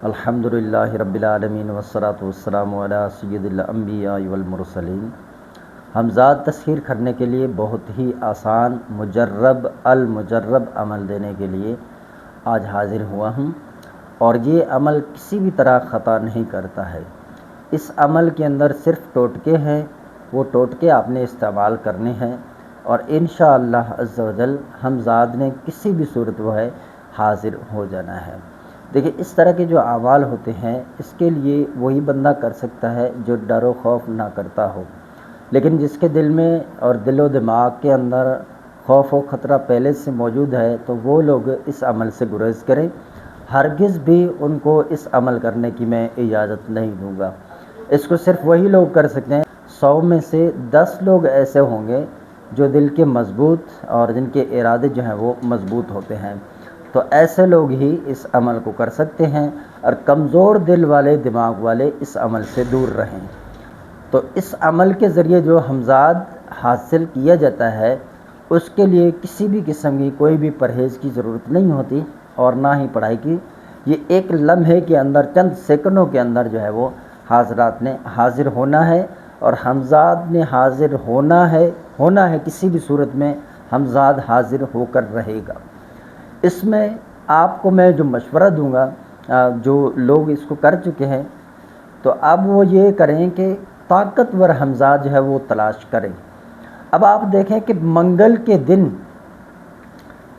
الحمدللہ رب العالمین والصلاة والسلام علی سید الانبیاء والمرسلین۔ ہمزاد تسخیر کرنے کے لیے بہت ہی آسان مجرب المجرب عمل دینے کے لیے آج حاضر ہوا ہوں، اور یہ عمل کسی بھی طرح خطا نہیں کرتا ہے۔ اس عمل کے اندر صرف ٹوٹکے ہیں، وہ ٹوٹکے آپ نے استعمال کرنے ہیں، اور انشاءاللہ عز و جل ہمزاد نے کسی بھی صورت وہ ہے حاضر ہو جانا ہے۔ دیکھیں، اس طرح کے جو اعمال ہوتے ہیں اس کے لیے وہی بندہ کر سکتا ہے جو ڈر و خوف نہ کرتا ہو، لیکن جس کے دل میں اور دل و دماغ کے اندر خوف و خطرہ پہلے سے موجود ہے تو وہ لوگ اس عمل سے گریز کریں۔ ہرگز بھی ان کو اس عمل کرنے کی میں اجازت نہیں دوں گا۔ اس کو صرف وہی لوگ کر سکتے ہیں، 100 میں سے 10 لوگ ایسے ہوں گے جو دل کے مضبوط اور جن کے ارادے جو ہیں وہ مضبوط ہوتے ہیں، تو ایسے لوگ ہی اس عمل کو کر سکتے ہیں، اور کمزور دل والے دماغ والے اس عمل سے دور رہیں۔ تو اس عمل کے ذریعے جو ہمزاد حاصل کیا جاتا ہے اس کے لیے کسی بھی قسم کی کوئی بھی پرہیز کی ضرورت نہیں ہوتی، اور نہ ہی پڑھائی کی۔ یہ ایک لمحے کے اندر، چند سیکنڈوں کے اندر جو ہے وہ حاضرات نے حاضر ہونا ہے، اور ہمزاد نے حاضر ہونا ہے کسی بھی صورت میں ہمزاد حاضر ہو کر رہے گا۔ اس میں آپ کو میں جو مشورہ دوں گا، جو لوگ اس کو کر چکے ہیں، تو اب وہ یہ کریں کہ طاقتور ہمزاد جو ہے وہ تلاش کریں۔ اب آپ دیکھیں کہ منگل کے دن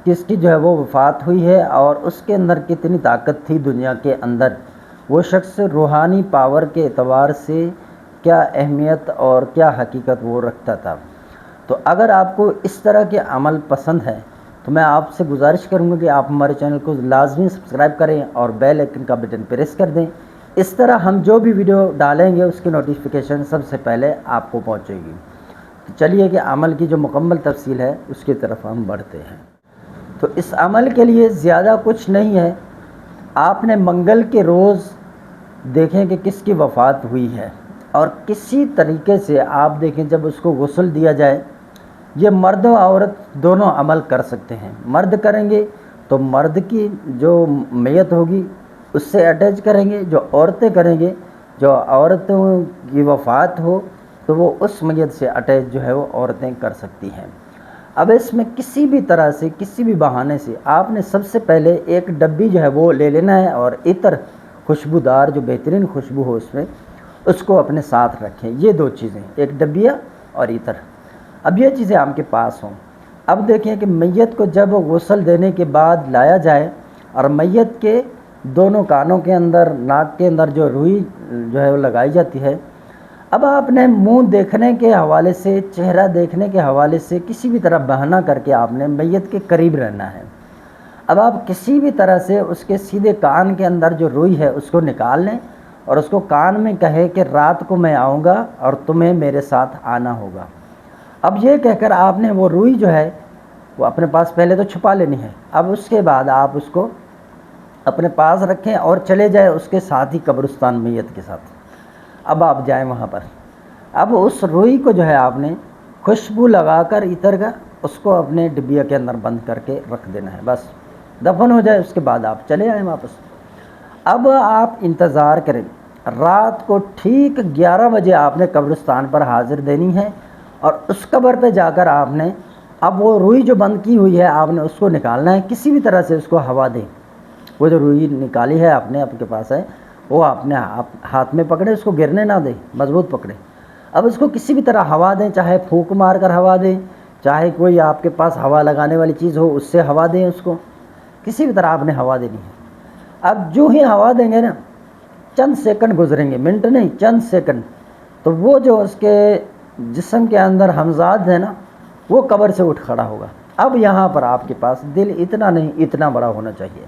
کس کی جو ہے وہ وفات ہوئی ہے، اور اس کے اندر کتنی طاقت تھی دنیا کے اندر، وہ شخص روحانی پاور کے اعتبار سے کیا اہمیت اور کیا حقیقت وہ رکھتا تھا۔ تو اگر آپ کو اس طرح کے عمل پسند ہیں تو میں آپ سے گزارش کروں گا کہ آپ ہمارے چینل کو لازمی سبسکرائب کریں اور بیل آئکن کا بٹن پریس کر دیں۔ اس طرح ہم جو بھی ویڈیو ڈالیں گے اس کی نوٹیفیکیشن سب سے پہلے آپ کو پہنچے گی۔ تو چلیے کہ عمل کی جو مکمل تفصیل ہے اس کی طرف ہم بڑھتے ہیں۔ تو اس عمل کے لیے زیادہ کچھ نہیں ہے، آپ نے منگل کے روز دیکھیں کہ کس کی وفات ہوئی ہے، اور کسی طریقے سے آپ دیکھیں جب اس کو غسل دیا جائے، یہ مرد و عورت دونوں عمل کر سکتے ہیں۔ مرد کریں گے تو مرد کی جو میت ہوگی اس سے اٹیچ کریں گے، جو عورتیں کریں گے، جو عورتوں کی وفات ہو تو وہ اس میت سے اٹیچ جو ہے وہ عورتیں کر سکتی ہیں۔ اب اس میں کسی بھی طرح سے، کسی بھی بہانے سے آپ نے سب سے پہلے ایک ڈبی جو ہے وہ لے لینا ہے، اور عطر خوشبودار جو بہترین خوشبو ہو اس میں، اس کو اپنے ساتھ رکھیں۔ یہ دو چیزیں، ایک ڈبیا اور عطر، اب یہ چیزیں آپ کے پاس ہوں۔ اب دیکھیں کہ میت کو جب غسل دینے کے بعد لایا جائے، اور میت کے دونوں کانوں کے اندر، ناک کے اندر جو روئی جو ہے وہ لگائی جاتی ہے، اب آپ نے منہ دیکھنے کے حوالے سے، چہرہ دیکھنے کے حوالے سے کسی بھی طرح بہانہ کر کے آپ نے میت کے قریب رہنا ہے۔ اب آپ کسی بھی طرح سے اس کے سیدھے کان کے اندر جو روئی ہے اس کو نکال لیں، اور اس کو کان میں کہے کہ رات کو میں آؤں گا اور تمہیں میرے ساتھ آنا ہوگا۔ اب یہ کہہ کر آپ نے وہ روئی جو ہے وہ اپنے پاس پہلے تو چھپا لینی ہے، اب اس کے بعد آپ اس کو اپنے پاس رکھیں اور چلے جائیں اس کے ساتھ ہی قبرستان میت کے ساتھ۔ اب آپ جائیں وہاں پر، اب اس روئی کو جو ہے آپ نے خوشبو لگا کر عطر کا اس کو اپنے ڈبیا کے اندر بند کر کے رکھ دینا ہے، بس دفن ہو جائے اس کے بعد آپ چلے آئیں واپس۔ اب آپ انتظار کریں، رات کو ٹھیک 11 بجے آپ نے قبرستان پر حاضر دینی ہے، اور اس قبر پہ جا کر آپ نے اب وہ روئی جو بند کی ہوئی ہے آپ نے اس کو نکالنا ہے، کسی بھی طرح سے اس کو ہوا دیں۔ وہ جو روئی نکالی ہے آپ نے، آپ کے پاس ہے، وہ آپ نے ہاتھ میں پکڑے، اس کو گرنے نہ دیں، مضبوط پکڑے۔ اب اس کو کسی بھی طرح ہوا دیں، چاہے پھونک مار کر ہوا دیں، چاہے کوئی آپ کے پاس ہوا لگانے والی چیز ہو اس سے ہوا دیں، اس کو کسی بھی طرح آپ نے ہوا دینی ہے۔ اب جو ہی ہوا دیں گے نا، چند سیکنڈ گزریں گے، منٹ نہیں، چند سیکنڈ، تو وہ جو اس کے جسم کے اندر ہمزاد ہے نا وہ قبر سے اٹھ کھڑا ہوگا۔ اب یہاں پر آپ کے پاس دل اتنا نہیں، اتنا بڑا ہونا چاہیے،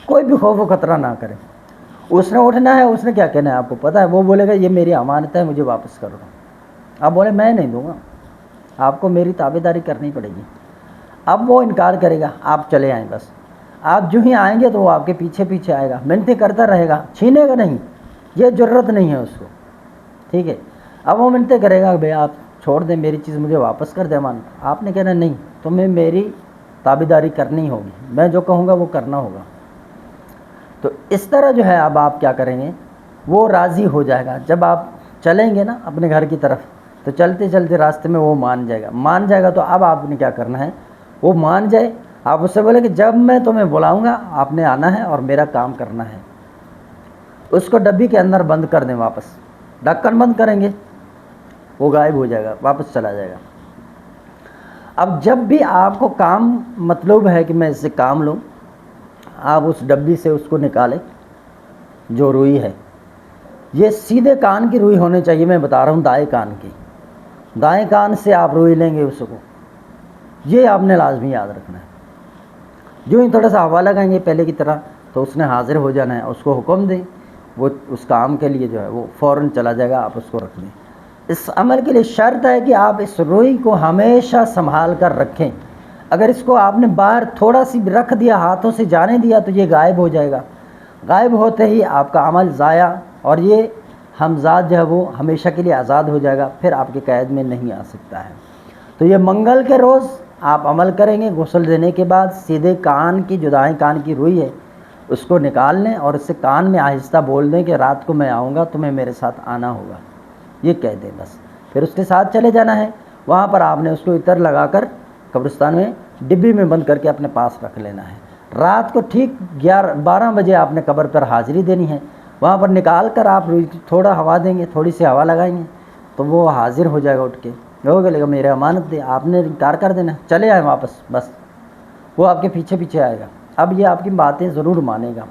کوئی بھی خوف و خطرہ نہ کریں۔ اس نے اٹھنا ہے، اس نے کیا کہنا ہے آپ کو پتہ ہے، وہ بولے گا یہ میری امانت ہے، مجھے واپس کر دو۔ آپ بولے میں نہیں دوں گا، آپ کو میری تابعداری کرنی پڑے گی۔ اب وہ انکار کرے گا، آپ چلے آئیں بس۔ آپ جو ہی آئیں گے تو وہ آپ کے پیچھے پیچھے آئے گا، منتیں کرتا رہے گا، چھینے گا نہیں، یہ جرت نہیں ہے اس کو، ٹھیک ہے۔ اب وہ منتیں کرے گا کہ بھئی آپ چھوڑ دیں، میری چیز مجھے واپس کر دیں امانت۔ آپ نے کہنا نہیں، تمہیں میری تابعداری کرنی ہوگی، میں جو کہوں گا وہ کرنا ہوگا۔ تو اس طرح جو ہے اب آپ کیا کریں گے، وہ راضی ہو جائے گا. جب آپ چلیں گے نا اپنے گھر کی طرف تو چلتے چلتے راستے میں وہ مان جائے گا. تو اب آپ نے کیا کرنا ہے، وہ مان جائے، آپ اس سے بولے کہ جب میں تمہیں بلاؤں گا آپ نے آنا ہے اور میرا کام کرنا ہے. اس کو ڈبی کے اندر بند کر دیں، واپس ڈھکن بند کریں گے، وہ غائب ہو جائے گا، واپس چلا جائے گا. اب جب بھی آپ کو کام مطلوب ہے کہ میں اس سے کام لوں، آپ اس ڈبی سے اس کو نکالیں جو روئی ہے. یہ سیدھے کان کی روئی ہونی چاہیے، میں بتا رہا ہوں دائیں کان کی. دائیں کان سے آپ روئی لیں گے اس کو، یہ آپ نے لازمی یاد رکھنا ہے. جو ہی تھوڑا سا ہوا لگائیں گے پہلے کی طرح تو اس نے حاضر ہو جانا ہے. اس کو حکم دیں، وہ اس کام کے لیے جو ہے وہ فوراً چلا جائے گا، آپ اس کو رکھ دیں. اس عمل کے لیے شرط ہے کہ آپ اس روئی کو ہمیشہ سنبھال کر رکھیں. اگر اس کو آپ نے باہر تھوڑا سی رکھ دیا، ہاتھوں سے جانے دیا تو یہ غائب ہو جائے گا. غائب ہوتے ہی آپ کا عمل ضائع، اور یہ ہمزاد جو ہے وہ ہمیشہ کے لیے آزاد ہو جائے گا، پھر آپ کے قید میں نہیں آ سکتا ہے. تو یہ منگل کے روز آپ عمل کریں گے. غسل دینے کے بعد سیدھے کان کی جو دائیں کان کی روئی ہے اس کو نکال لیں اور اس سے کان میں آہستہ بول دیں کہ رات کو میں آؤں گا، تمہیں میرے ساتھ آنا ہوگا، یہ کہہ دیں بس. پھر اس کے ساتھ چلے جانا ہے. وہاں پر آپ نے اس کو عطر لگا کر قبرستان میں ڈبی میں بند کر کے اپنے پاس رکھ لینا ہے. رات کو ٹھیک 12 بجے آپ نے قبر پر حاضری دینی ہے. وہاں پر نکال کر آپ تھوڑا ہوا دیں گے، تھوڑی سی ہوا لگائیں گے تو وہ حاضر ہو جائے گا. اٹھ کے وہ کہے گا میرے امانت دے، آپ نے انکار کر دینا، چلے آئے واپس، بس وہ آپ کے پیچھے پیچھے آئے گا. اب یہ آپ کی باتیں ضرور مانے گا.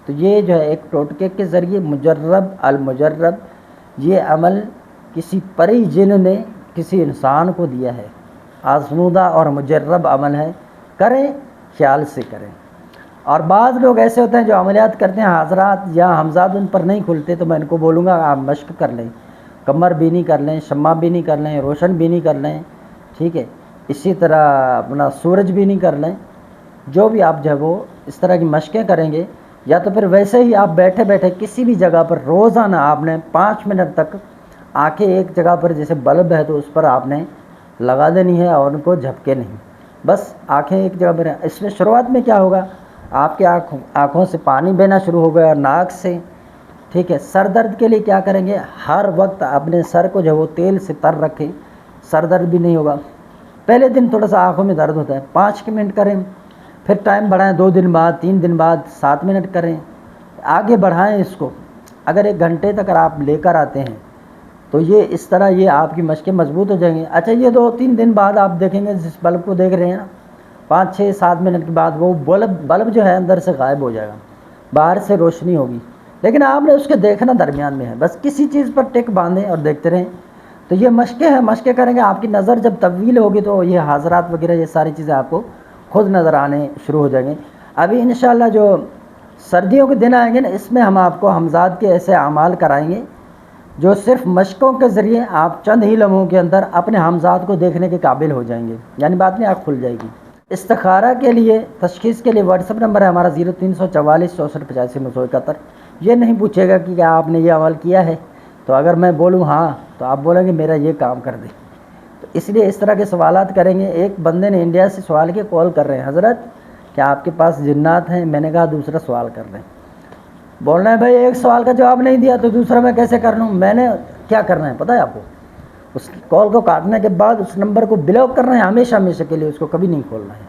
تو یہ جو ہے ایک ٹوٹکے کے ذریعے مجرب المجرب، یہ عمل کسی پری جن نے کسی انسان کو دیا ہے. آزمودہ اور مجرب عمل ہے، کریں خیال سے کریں. اور بعض لوگ ایسے ہوتے ہیں جو عملیات کرتے ہیں حضرات یا ہمزاد ان پر نہیں کھلتے، تو میں ان کو بولوں گا آپ مشق کر لیں، کمر بینی کر لیں، شمع بینی کر لیں، روشن بینی کر لیں، ٹھیک ہے. اسی طرح اپنا سورج بینی کر لیں. جو بھی آپ جو ہے وہ اس طرح کی مشقیں کریں گے، یا تو پھر ویسے ہی آپ بیٹھے بیٹھے کسی بھی جگہ پر روزانہ آپ نے 5 منٹ تک آنکھیں ایک جگہ پر، جیسے بلب ہے تو اس پر آپ نے لگا دینی ہے اور ان کو جھپکے نہیں، بس آنکھیں ایک جگہ پر ہیں. اس میں شروعات میں کیا ہوگا، آپ کے آنکھوں سے پانی بہنا شروع ہو گیا، ناک سے، ٹھیک ہے. سر درد کے لیے کیا کریں گے، ہر وقت اپنے سر کو جو وہ تیل سے تر رکھیں، سر درد بھی نہیں ہوگا. پہلے دن تھوڑا سا آنکھوں میں درد ہوتا ہے، 5 منٹ کریں، پھر ٹائم بڑھائیں، 2 دن بعد، 3 دن بعد 7 منٹ کریں، آگے بڑھائیں اس کو. اگر 1 گھنٹے تک آپ لے کر آتے ہیں تو یہ اس طرح یہ آپ کی مشقیں مضبوط ہو جائیں گی. اچھا یہ 2-3 دن بعد آپ دیکھیں گے جس بلب کو دیکھ رہے ہیں نا، 5-6-7 منٹ کے بعد وہ بلب جو ہے اندر سے غائب ہو جائے گا، باہر سے روشنی ہوگی، لیکن آپ نے اس کے دیکھنا درمیان میں ہے. بس کسی چیز پر ٹک باندھیں اور دیکھتے رہیں. تو یہ مشقیں ہیں، مشقیں کریں گے. آپ کی نظر جب طویل ہوگی تو یہ حاضرات وغیرہ یہ ساری چیزیں آپ کو خود نظر آنے شروع ہو جائیں گے. ابھی انشاءاللہ جو سردیوں کے دن آئیں گے نا، اس میں ہم آپ کو حمزاد کے ایسے اعمال کرائیں گے جو صرف مشقوں کے ذریعے آپ چند ہی لمحوں کے اندر اپنے حمزاد کو دیکھنے کے قابل ہو جائیں گے، یعنی بعد میں آنکھ کھل جائے گی. استخارہ کے لیے، تشخیص کے لیے واٹس ایپ نمبر ہے ہمارا 0344 64 85 971. یہ نہیں پوچھے گا کہ کیا آپ نے یہ عمل کیا ہے، تو اگر میں بولوں ہاں تو آپ بولیں گے میرا یہ کام کر دیں. تو اس لیے اس طرح کے سوالات کریں گے. ایک بندے نے انڈیا سے سوال کیا، کال کر رہے ہیں، حضرت کیا آپ کے پاس جنات ہیں؟ میں نے کہا دوسرا سوال کر رہے ہیں. بول رہے ہیں بھائی ایک سوال کا جواب نہیں دیا تو دوسرا میں کیسے کر لوں. میں نے کیا کرنا ہے پتہ ہے آپ کو، اس کال کو کاٹنے کے بعد اس نمبر کو بلاک کرنا ہے ہمیشہ ہمیشہ کے لیے، اس کو کبھی نہیں کھولنا ہے.